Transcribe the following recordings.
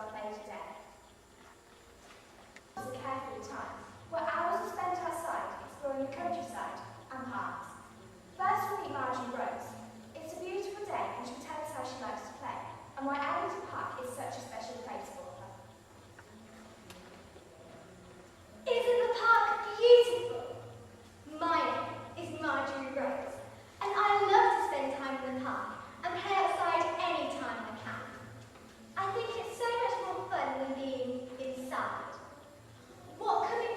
our play today. It was a carefree time, where hours were spent outside exploring the countryside and parks. First we'll meet Marjorie Rose. It's a beautiful day and she'll tell us how she likes to play and why Abington Park is such a special place for her. Isn't the park beautiful? My name is Marjorie Rose, and I love to spend time in the park and play outside any time I can. I think it's so much more fun than being inside. What could be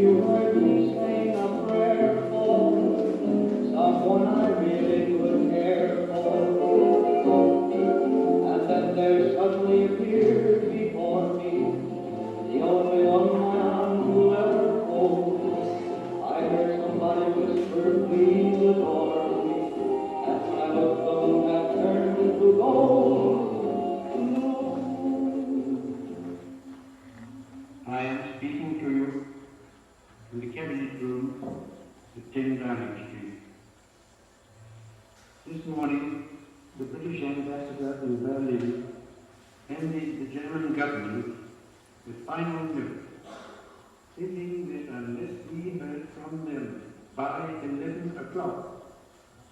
you heard me saying a prayer for someone I really could care for. And then there suddenly appeared before me the only one my arm will ever hold. I heard somebody whisper, please adore me. And when I looked, the moon had turned into gold. I am speaking to you in the cabinet room at 10 Downing Street. This morning, the British ambassador in Berlin handed the German government the final note, stating that unless we heard from them by 11 o'clock,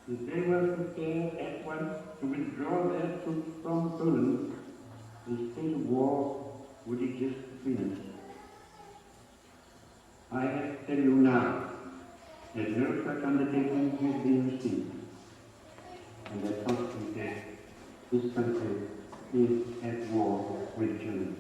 that they were prepared at once to withdraw their troops from Poland, the state of war would exist between us. I have to tell you now that no such undertaking has been received, and that consequently this country is at war with Germany.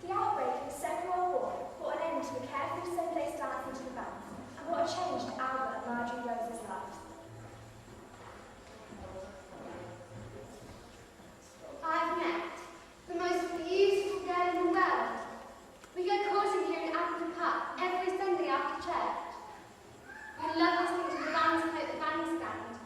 The outbreak of the Second World War brought an end to the carefully so-placed dancing to the bands and brought a change to Albert and Marjorie Rose's lives. I've met the most beautiful girl in the world. We go courting here in Abington Park every Sunday after church. We love listening to the bands play at the bandstand.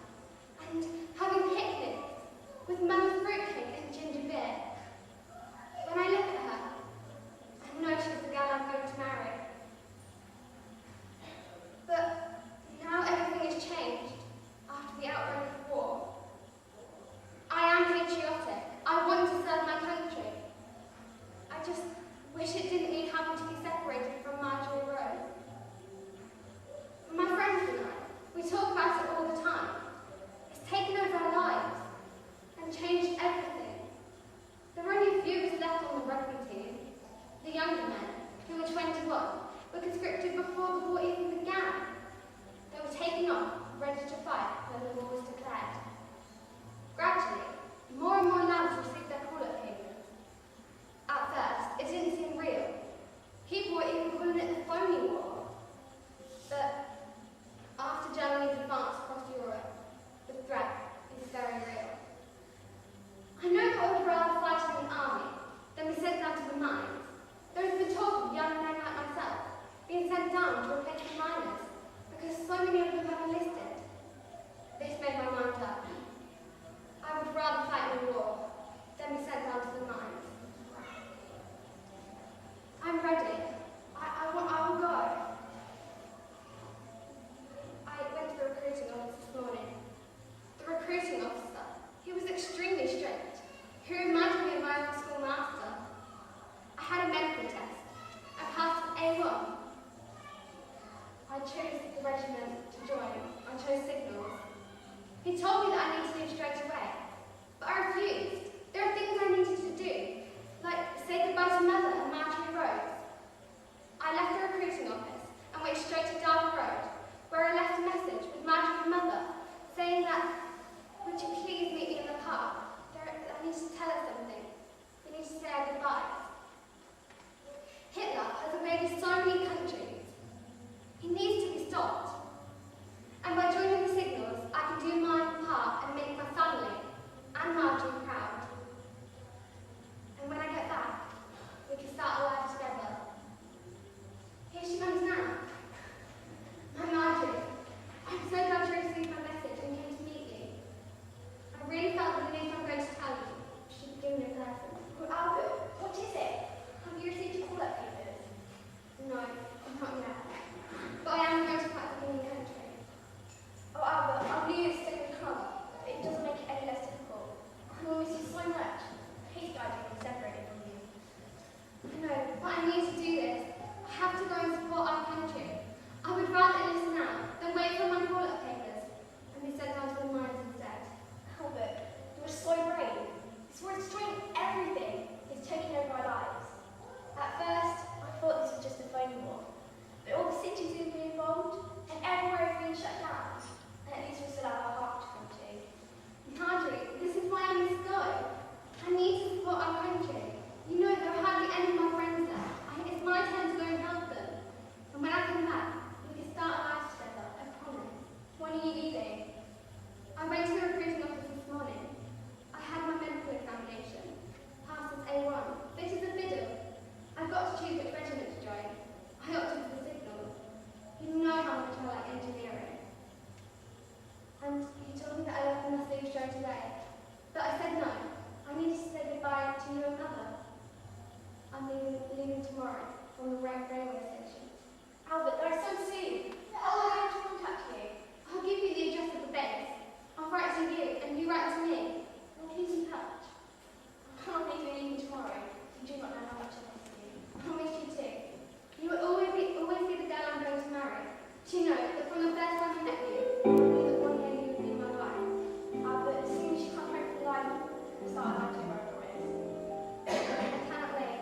start an idea where it is. I cannot wait.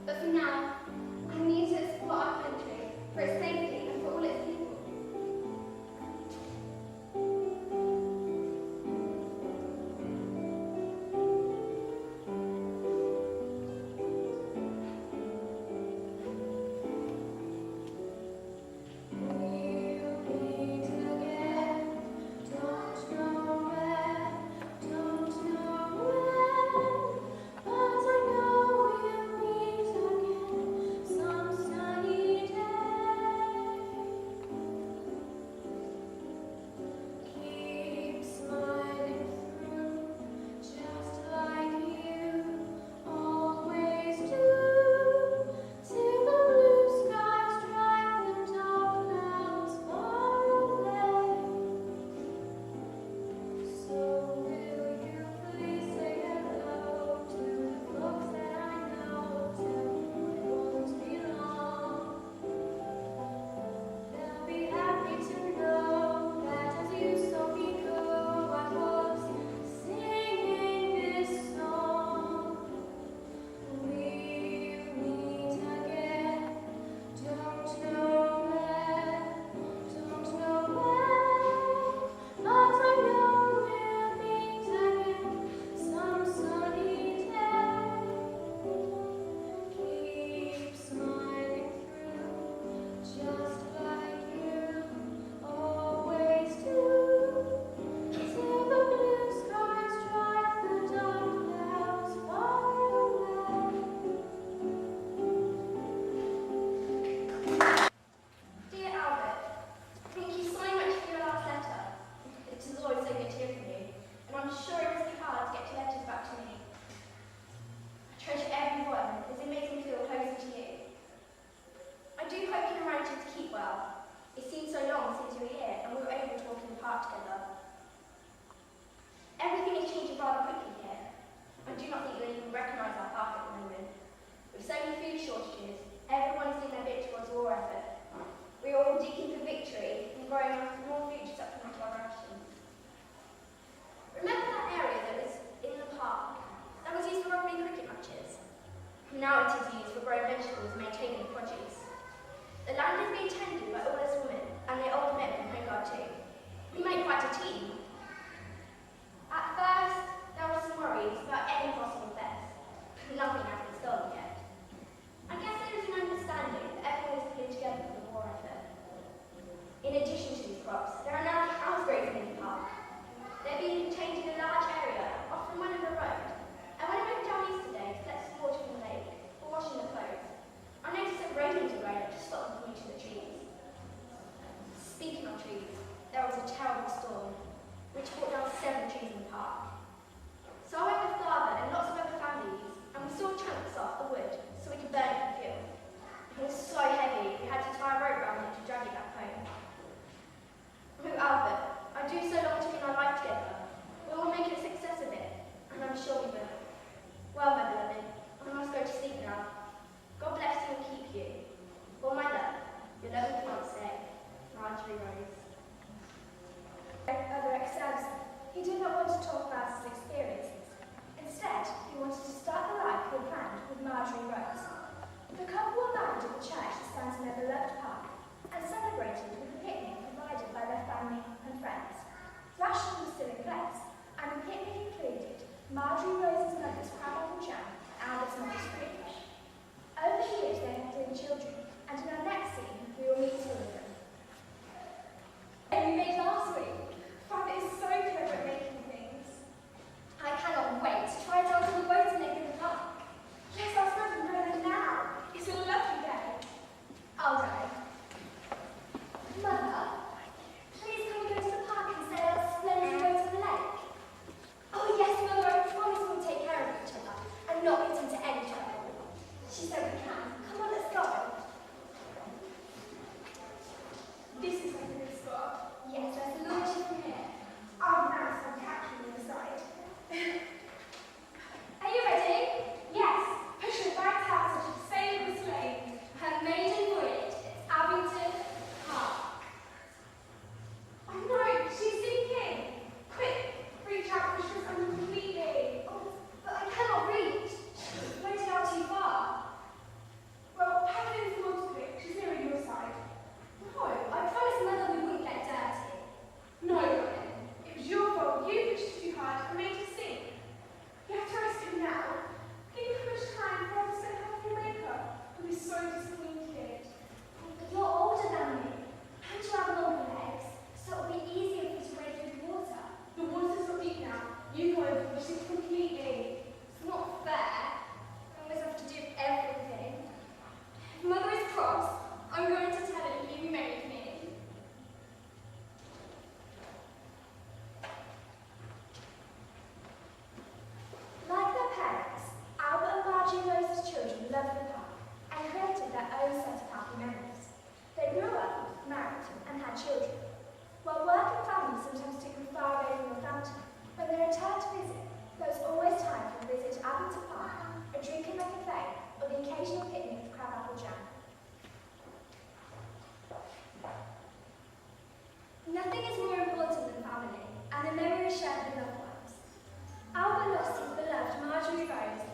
But for now, I need to explore our country for its safety and for all its people. Don't know where, don't know where.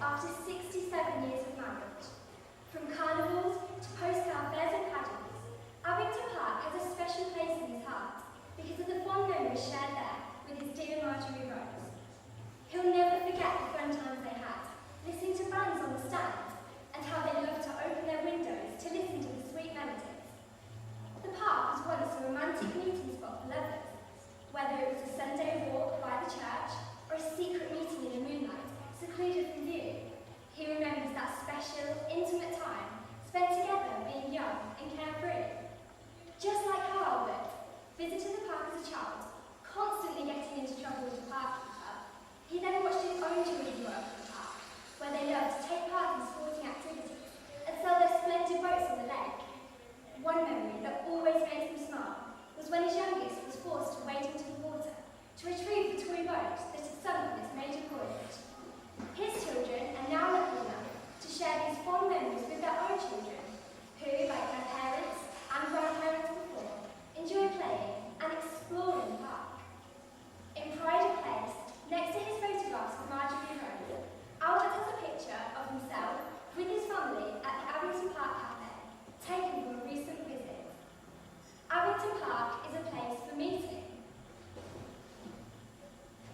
after 67 years of marriage. From carnivals to postcard fairs and pageants, Abington Park has a special place in his heart because of the fond memories shared there with his dear Marjorie Rose. He'll never forget the fun times they had, listening to bands on the stand, and how they loved to open their windows to listen to the sweet melodies. The park was once a romantic meeting spot for lovers, whether it was a Sunday walk by the church or a secret meeting in the moonlight, secluded from view. He remembers that special, intimate time spent together being young and carefree. Just like how Albert visited the park as a child, constantly getting into trouble with the park keeper, he then watched his own children grow up in the park, where they loved to take part in sporting activities and sail their splendid boats on the lake. One memory that always made him smile was when his youngest was forced to wade into the water to retrieve the toy boat that had sunk on its major voyage. His children are now lucky enough to share these fond memories with their own children, who, like their parents and grandparents before, enjoy playing and exploring the park. In Pride of Place, next to his photographs of Marjorie Rose, Albert has a picture of himself with his family at the Abington Park Cafe, taken from a recent visit. Abington Park is a place for meeting,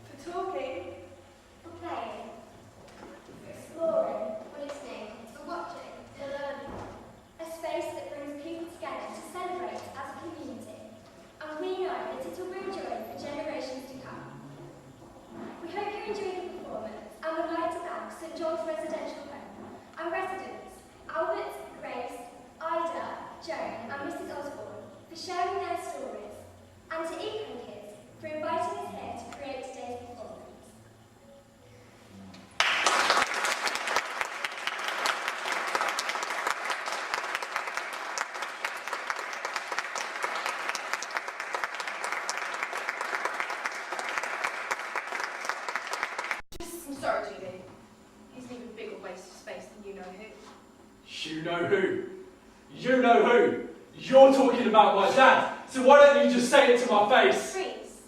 for talking, for playing, for exploring, for listening, for watching, for learning. A space that brings people together to celebrate as a community, and we know that it will bring joy for generations to come. We hope you enjoyed the performance and would like to thank St John's Residential Home and residents Albert, Grace, Ida, Joan and Mrs Osborne for sharing their stories, and to Eco Kids for inviting us here to create today's performance. I'm sorry, Judy. He's an even bigger waste of space than you know who. You know who? You know who? You're talking about my dad, so why don't you just say it to my face? Freeze.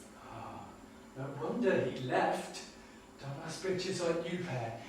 No wonder he left. Don't ask bitches like you pair.